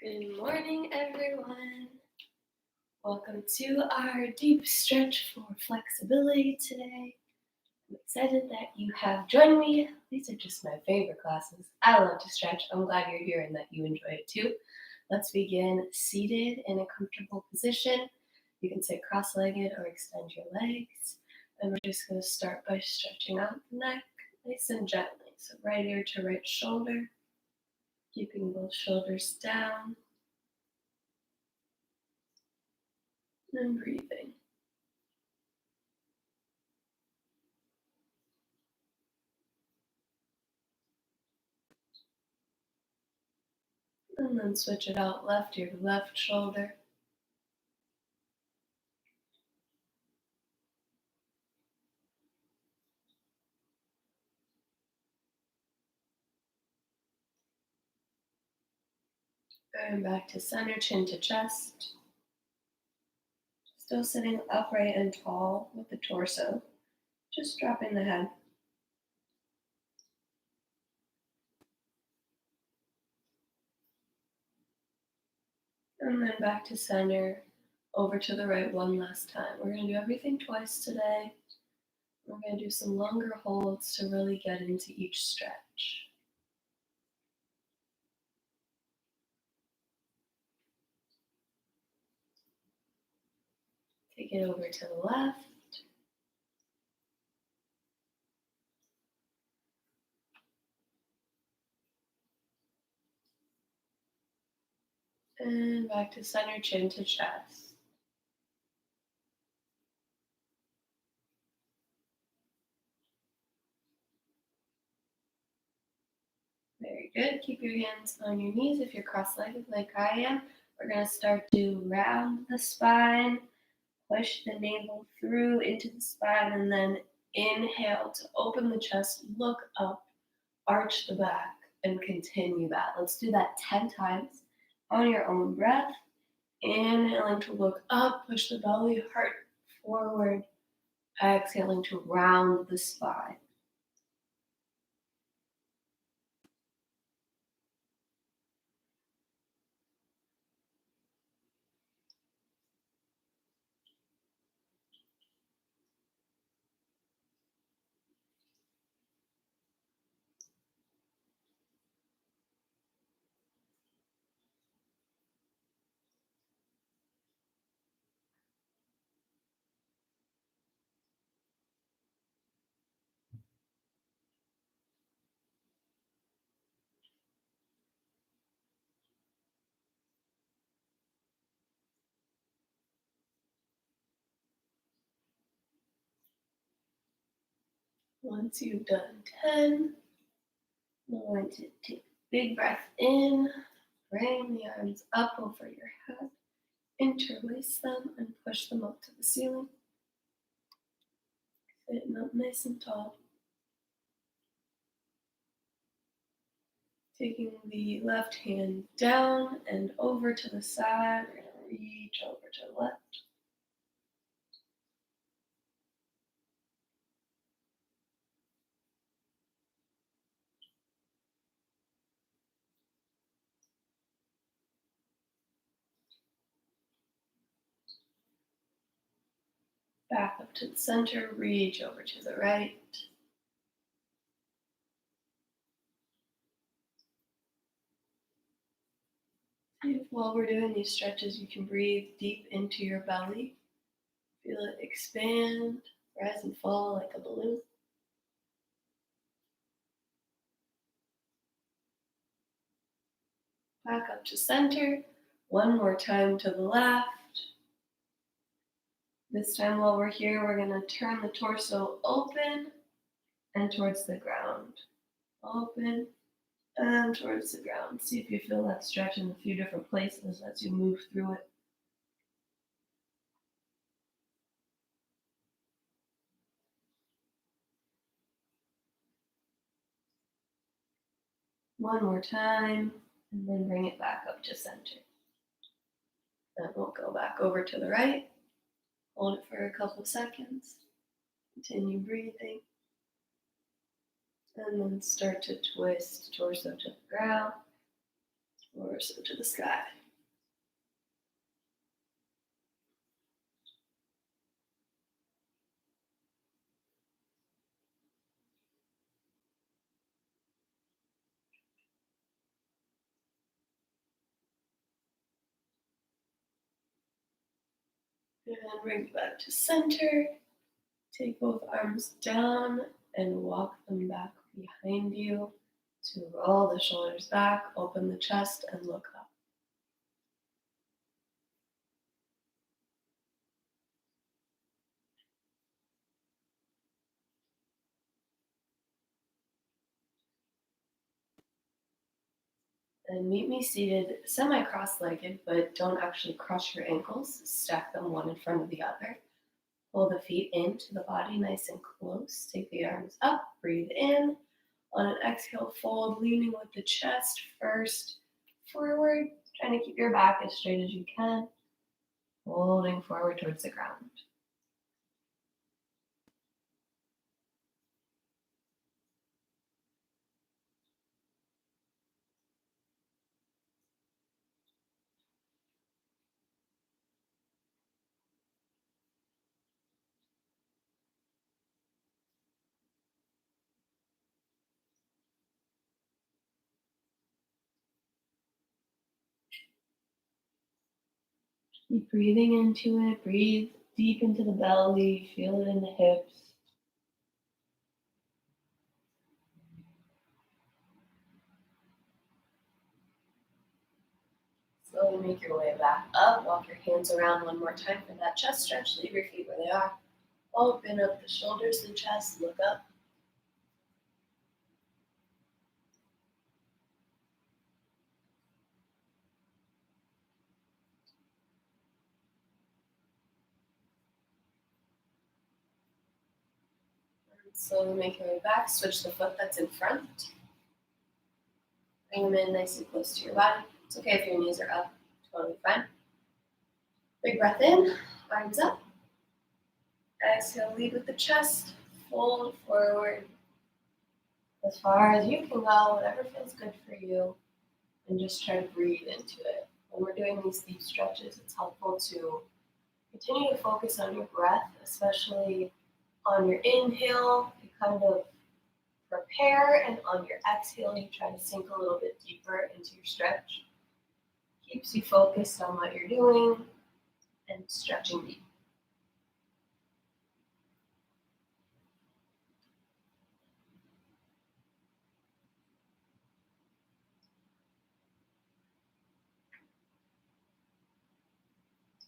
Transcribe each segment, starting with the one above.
Good morning, everyone. Welcome to our deep stretch for flexibility today. I'm excited that you have joined me. These are just my favorite classes. I love to stretch. I'm glad you're here and that you enjoy it too. Let's begin seated in a comfortable position. You can sit cross-legged or extend your legs. And we're just going to start by stretching out the neck nice and gently. So right ear to right shoulder, keeping both shoulders down. And breathing. And then switch it out, left ear to left shoulder. Going back to center, chin to chest. Still sitting upright and tall with the torso. Just dropping the head. And then back to center, over to the right one last time. We're going to do everything twice today. We're going to do some longer holds to really get into each stretch. Take it over to the left. And back to center, chin to chest. Very good. Keep your hands on your knees if you're cross-legged like I am. We're going to start to round the spine, push the navel through into the spine, and then inhale to open the chest, look up, arch the back, and continue that. Let's do that 10 times on your own breath. Inhaling to look up, push the belly, heart forward. Exhaling to round the spine. Once you've done 10, you're going to take a big breath in, bring the arms up over your head, interlace them, and push them up to the ceiling. Sitting up nice and tall. Taking the left hand down and over to the side, we're going to reach over to the left. Back up to the center, reach over to the right. If while we're doing these stretches, you can breathe deep into your belly. Feel it expand, rise and fall like a balloon. Back up to center. One more time to the left. This time while we're here, we're going to turn the torso open and towards the ground. Open and towards the ground. See if you feel that stretch in a few different places as you move through it. One more time, and then bring it back up to center. Then we'll go back over to the right. Hold it for a couple seconds. Continue breathing. And then start to twist torso to the ground. Torso to the sky. And bring it back to center. Take both arms down and walk them back behind you to roll the shoulders back, open the chest, and look up. And meet me seated semi-cross-legged, but don't actually cross your ankles. Stack them one in front of the other. Pull the feet into the body nice and close. Take the arms up, breathe in. On an exhale, fold, leaning with the chest first forward, trying to keep your back as straight as you can. Folding forward towards the ground. Keep breathing into it. Breathe deep into the belly. Feel it in the hips. Slowly make your way back up. Walk your hands around one more time for that chest stretch. Leave your feet where they are. Open up the shoulders and chest. Look up. Slowly make your way back. Switch the foot that's in front. Bring them in nice and close to your body. It's okay if your knees are up. Totally fine. Big breath in. Arms up. Exhale, lead with the chest. Fold forward as far as you can go, whatever feels good for you. And just try to breathe into it. When we're doing these deep stretches, it's helpful to continue to focus on your breath, especially on your inhale. You kind of prepare, and on your exhale, you try to sink a little bit deeper into your stretch. Keeps you focused on what you're doing and stretching deep.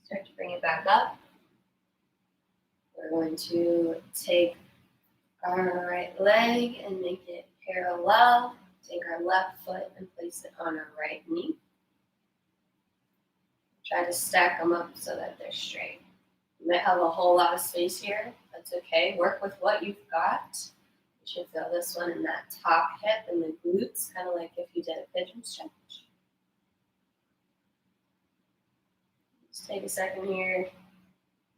Start to bring it back up. We're going to take our right leg and make it parallel. Take our left foot and place it on our right knee. Try to stack them up so that they're straight. You might have a whole lot of space here. That's okay. Work with what you've got. You should feel this one in that top hip and the glutes, kind of like if you did a pigeon stretch. Just take a second here.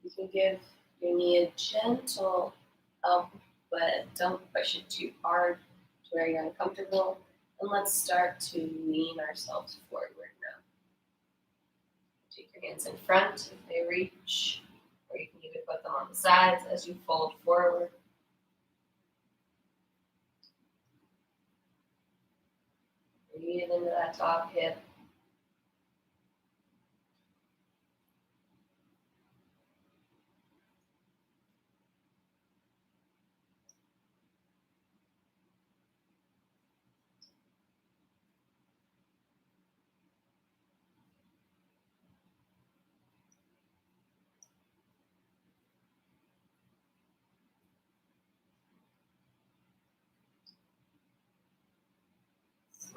You can give your knee a gentle help, but don't push it too hard to where you're uncomfortable. And let's start to lean ourselves forward now. Take your hands in front if they reach, or you can even put them on the sides as you fold forward. Breathe into that top hip.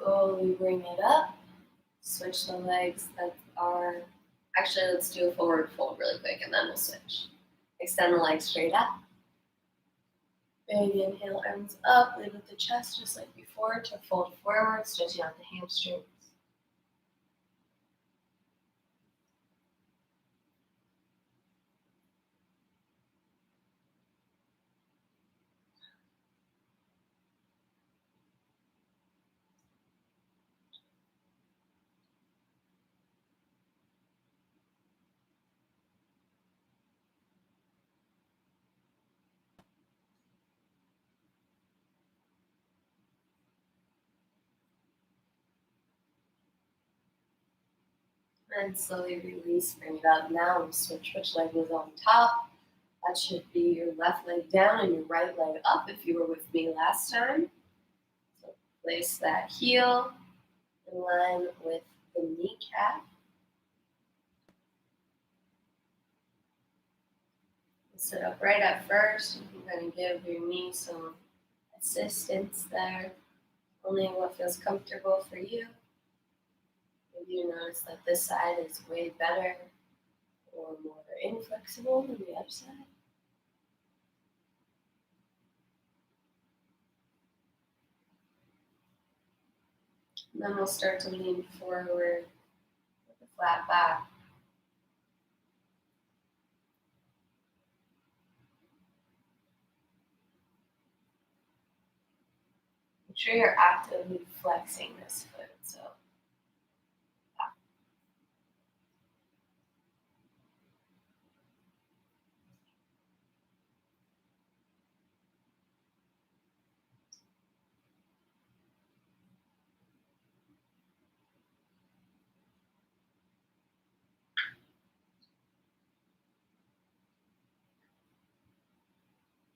Slowly bring it up. Switch the legs that are, actually let's do a forward fold really quick and then we'll switch. Extend the legs straight up. Big inhale, arms up, lead with the chest just like before to fold forward, stretching out the hamstrings. And slowly release, bring it up. Now we'll switch which leg was on top. That should be your left leg down and your right leg up if you were with me last time. So place that heel in line with the kneecap. Sit up right at first. You can kind of give your knee some assistance there. Only what feels comfortable for you. Maybe you notice that this side is way better or more inflexible than the other side. And then we'll start to lean forward with a flat back. Make sure you're actively flexing this foot. So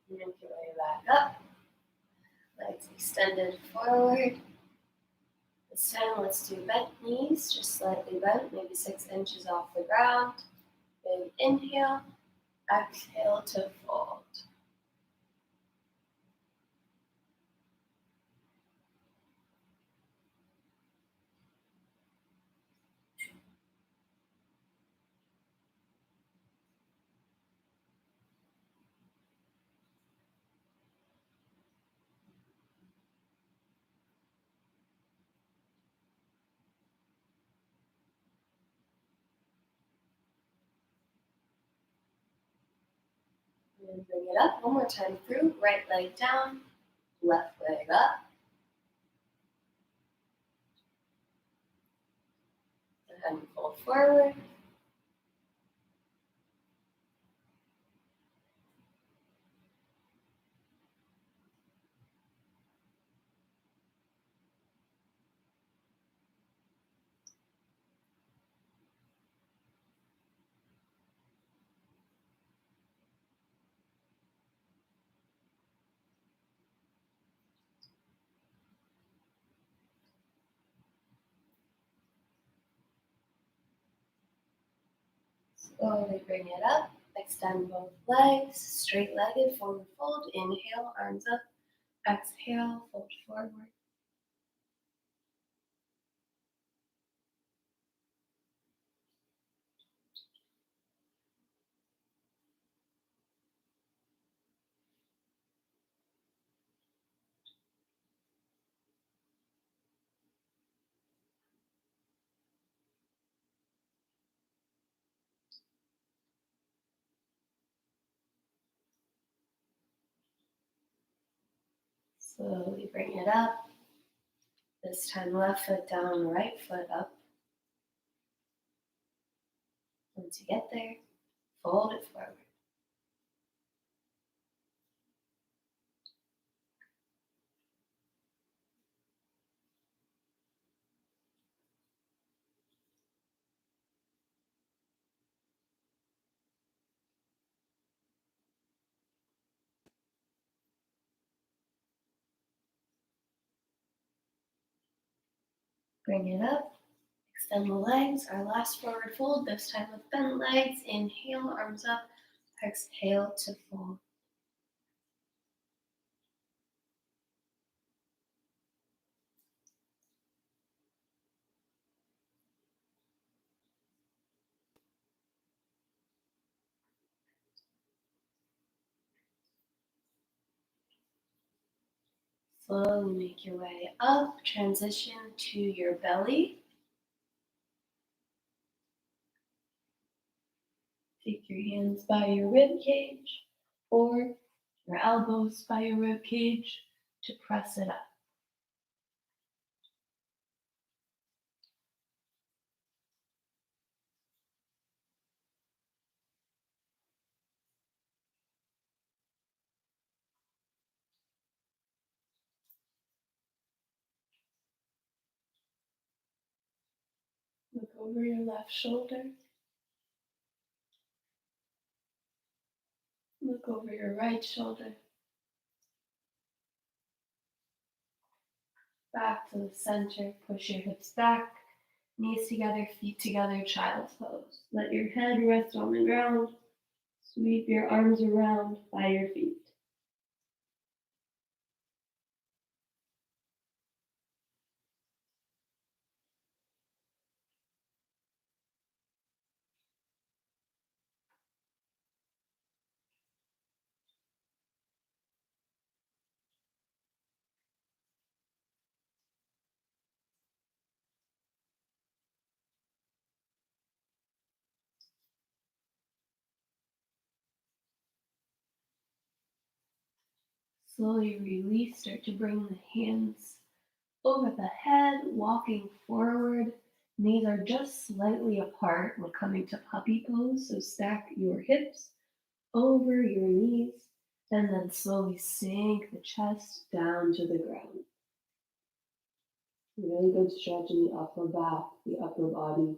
make your way back up. Legs extended forward. This time, let's do bent knees, just slightly bent, maybe 6 inches off the ground. Big inhale, exhale to fold. And bring it up one more time through. Right leg down, left leg up. And fold forward. Slowly bring it up. Extend both legs, straight-legged, forward fold. Inhale, arms up. Exhale, fold forward. Slowly bring it up. This time, left foot down, right foot up. Once you get there, fold it forward. Bring it up. Extend the legs. Our last forward fold, this time with bent legs. Inhale, arms up. Exhale to fold. Slowly make your way up. Transition to your belly. Take your hands by your rib cage or your elbows by your rib cage to press it up. Look over your left shoulder. Look over your right shoulder. Back to the center. Push your hips back. Knees together, feet together, child's pose. Let your head rest on the ground. Sweep your arms around by your feet. Slowly release. Start to bring the hands over the head, walking forward. Knees are just slightly apart. We're coming to puppy pose, so stack your hips over your knees and then slowly sink the chest down to the ground. Really good stretch in the upper back, the upper body.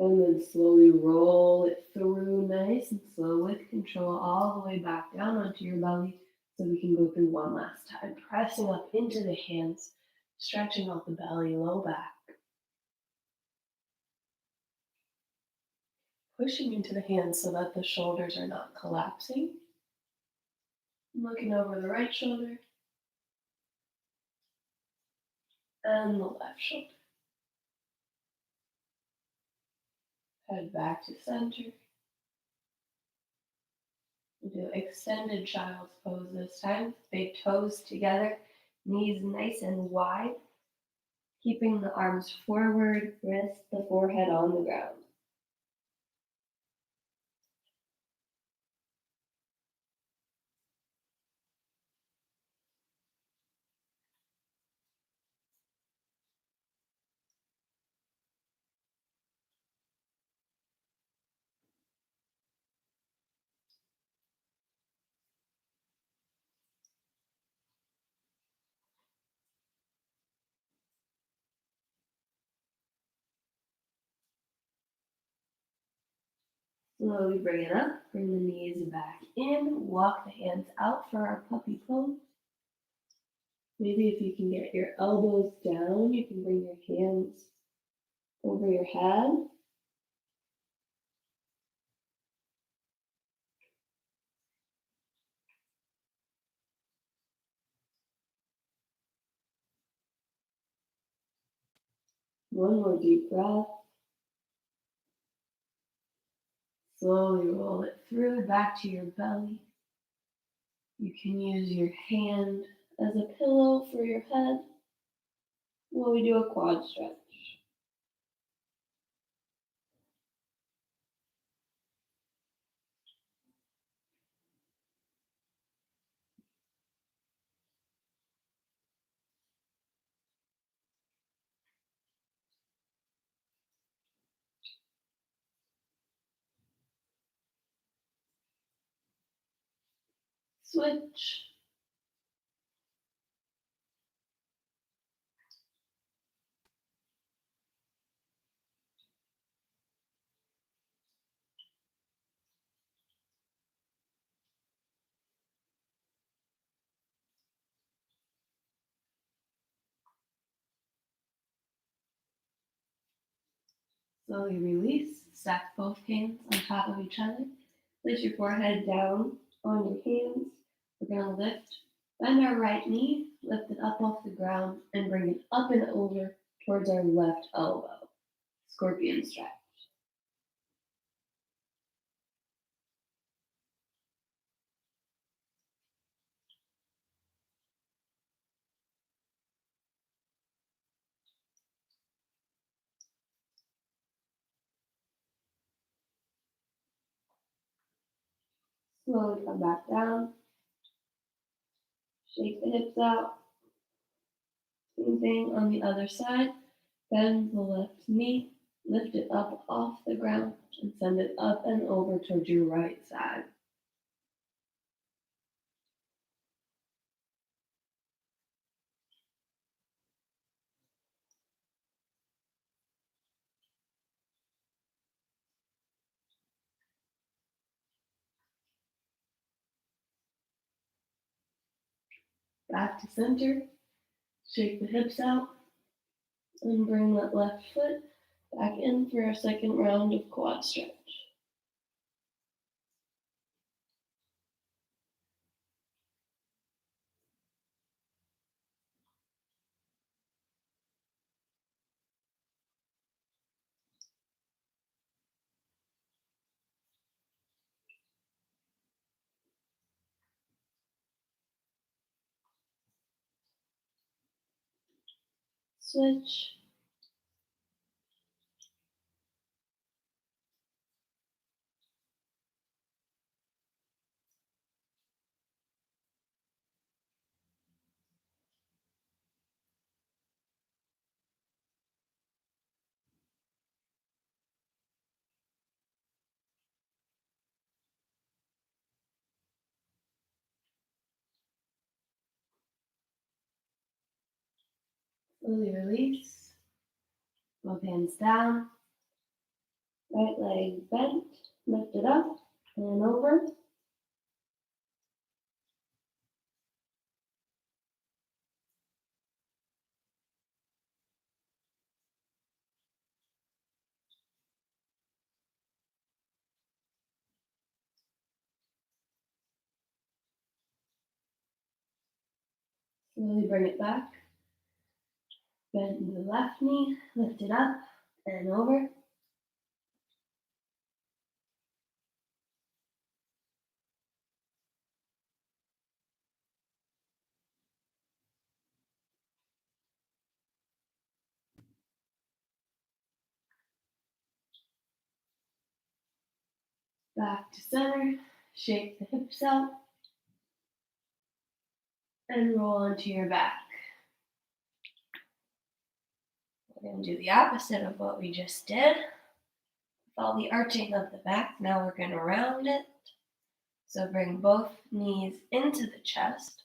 And then slowly roll it through nice and slow with control all the way back down onto your belly. So we can go through one last time. Pressing up into the hands, stretching out the belly, low back. Pushing into the hands so that the shoulders are not collapsing. Looking over the right shoulder and the left shoulder. Head back to center. We'll do extended child's pose this time. Big toes together, knees nice and wide. Keeping the arms forward, rest the forehead on the ground. Slowly bring it up, bring the knees back in, walk the hands out for our puppy pose. Maybe if you can get your elbows down, you can bring your hands over your head. One more deep breath. Slowly roll it through back to your belly. You can use your hand as a pillow for your head while we do a quad stretch. Switch. Slowly release. Stack both hands on top of each other. Place your forehead down on your hands. We're going to lift. Bend our right knee. Lift it up off the ground and bring it up and over towards our left elbow. Scorpion stretch. Slowly come back down. Shake the hips out. Same thing on the other side. Bend the left knee. Lift it up off the ground and send it up and over towards your right side. Back to center. Shake the hips out. And bring that left foot back in for a second round of quad stretch. Switch. Slowly release. Both hands down. Right leg bent. Lift it up and over. Slowly bring it back. Bend the left knee. Lift it up and over. Back to center. Shake the hips out. And roll onto your back. We're going to do the opposite of what we just did. With all the arching of the back, now we're going to round it. So bring both knees into the chest.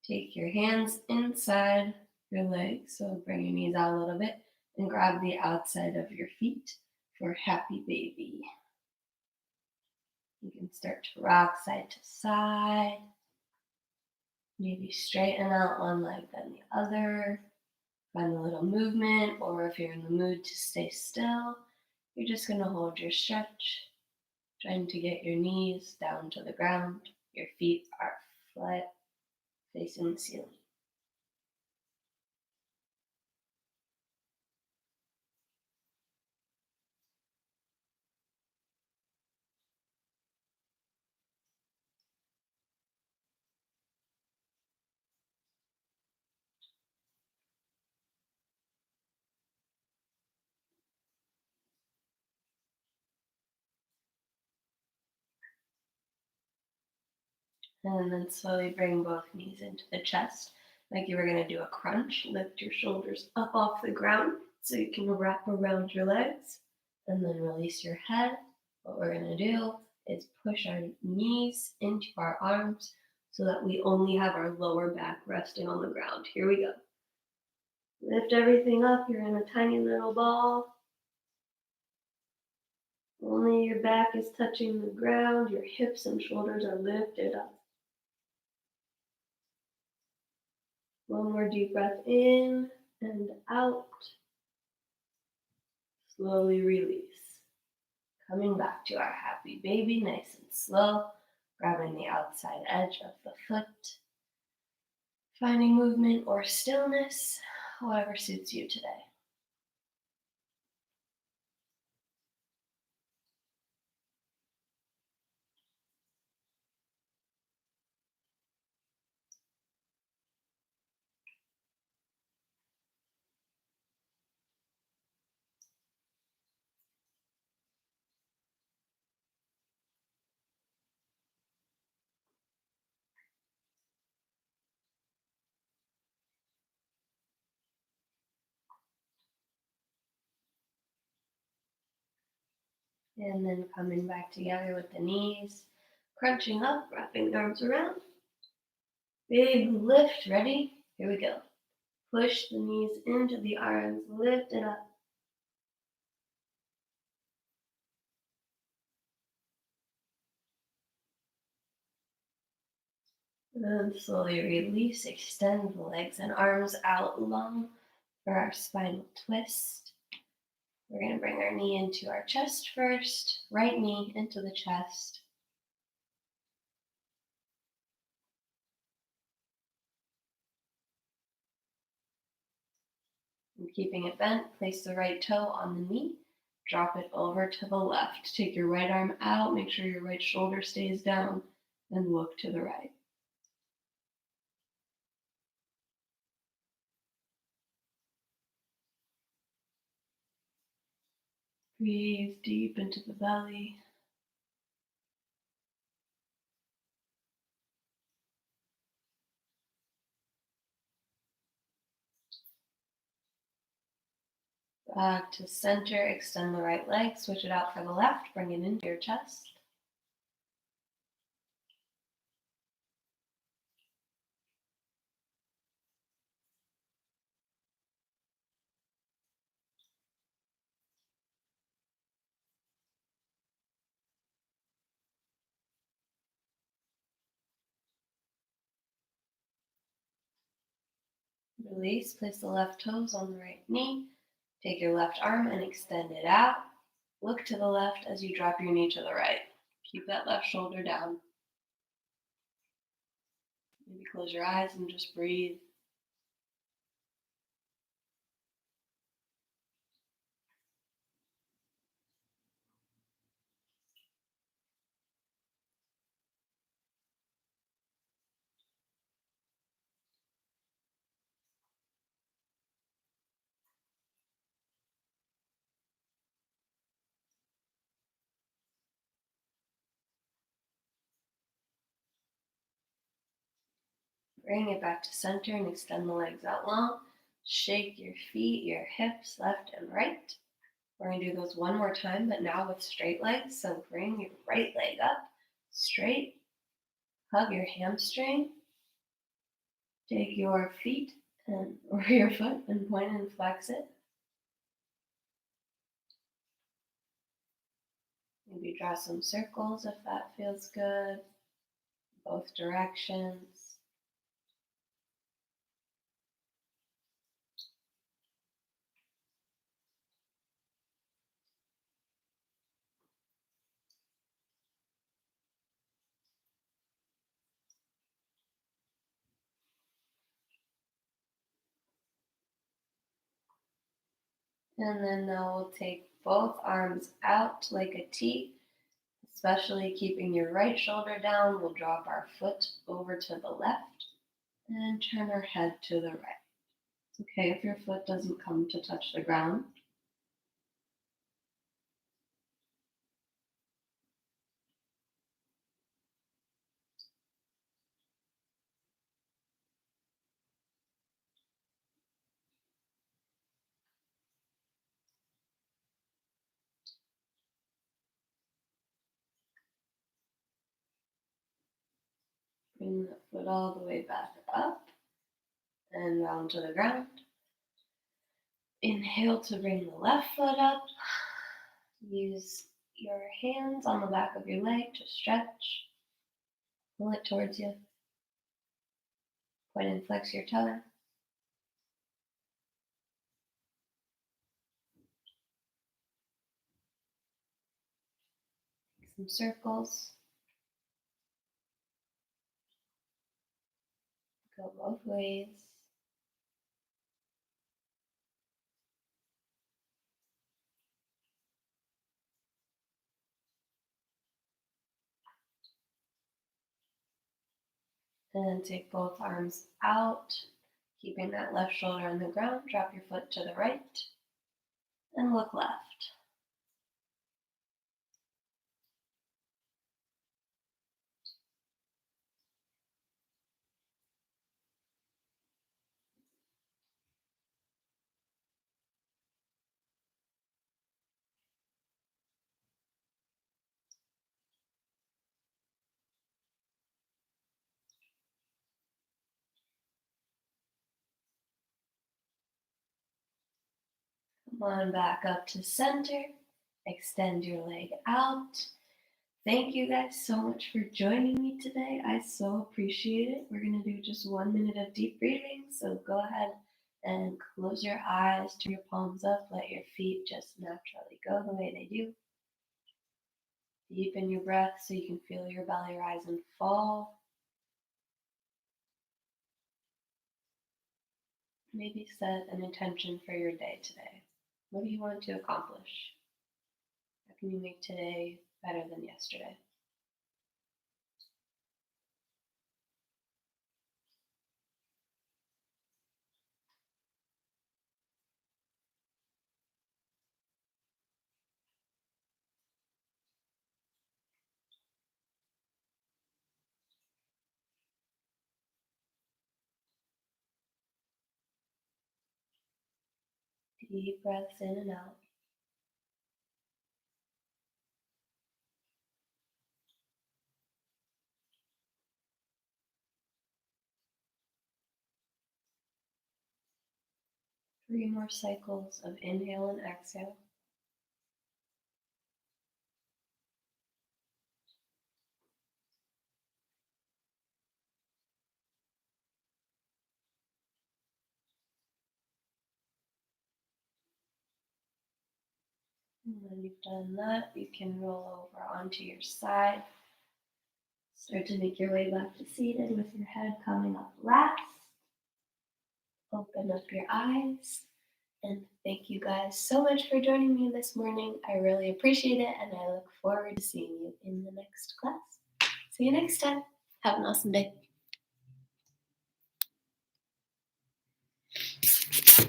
Take your hands inside your legs, so bring your knees out a little bit, and grab the outside of your feet for happy baby. You can start to rock side to side. Maybe straighten out one leg then the other. Find a little movement, or if you're in the mood to stay still, you're just going to hold your stretch, trying to get your knees down to the ground. Your feet are flat, facing the ceiling. And then slowly bring both knees into the chest, like you were going to do a crunch. Lift your shoulders up off the ground so you can wrap around your legs, and then release your head. What we're going to do is push our knees into our arms so that we only have our lower back resting on the ground. Here we go. Lift everything up. You're in a tiny little ball. Only your back is touching the ground. Your hips and shoulders are lifted up. One more deep breath in and out. Slowly release. Coming back to our happy baby, nice and slow. Grabbing the outside edge of the foot. Finding movement or stillness, however suits you today. And then coming back together with the knees, crunching up, wrapping the arms around. Big lift, ready? Here we go. Push the knees into the arms, lift it up. And slowly release, extend the legs and arms out long for our spinal twist. We're going to bring our knee into our chest first, right knee into the chest. And keeping it bent, place the right toe on the knee, drop it over to the left. Take your right arm out, make sure your right shoulder stays down, and look to the right. Breathe deep into the belly. Back to center, extend the right leg, switch it out for the left, bring it into your chest. Release, place the left toes on the right knee. Take your left arm and extend it out. Look to the left as you drop your knee to the right. Keep that left shoulder down. Maybe close your eyes and just breathe. Bring it back to center and extend the legs out long. Shake your feet, your hips, left and right. We're going to do those one more time, but now with straight legs. So bring your right leg up, straight. Hug your hamstring. Take your feet or your foot and point and flex it. Maybe draw some circles if that feels good. Both directions. And then now we'll take both arms out like a T, especially keeping your right shoulder down. We'll drop our foot over to the left and turn our head to the right. It's okay if your foot doesn't come to touch the ground. Bring that foot all the way back up and down to the ground. Inhale to bring the left foot up. Use your hands on the back of your leg to stretch. Pull it towards you. Point and flex your toe. Make some circles. Go both ways. And take both arms out, keeping that left shoulder on the ground. Drop your foot to the right and look left. Come on back up to center. Extend your leg out. Thank you guys so much for joining me today. I so appreciate it. We're going to do just 1 minute of deep breathing. So go ahead and close your eyes, turn your palms up, let your feet just naturally go the way they do. Deepen your breath so you can feel your belly rise and fall. Maybe set an intention for your day today. What do you want to accomplish? How can you make today better than yesterday? Deep breaths in and out. 3 more cycles of inhale and exhale. And when you've done that, you can roll over onto your side. Start to make your way back to seated with your head coming up last. Open up your eyes. And thank you guys so much for joining me this morning. I really appreciate it, and I look forward to seeing you in the next class. See you next time. Have an awesome day.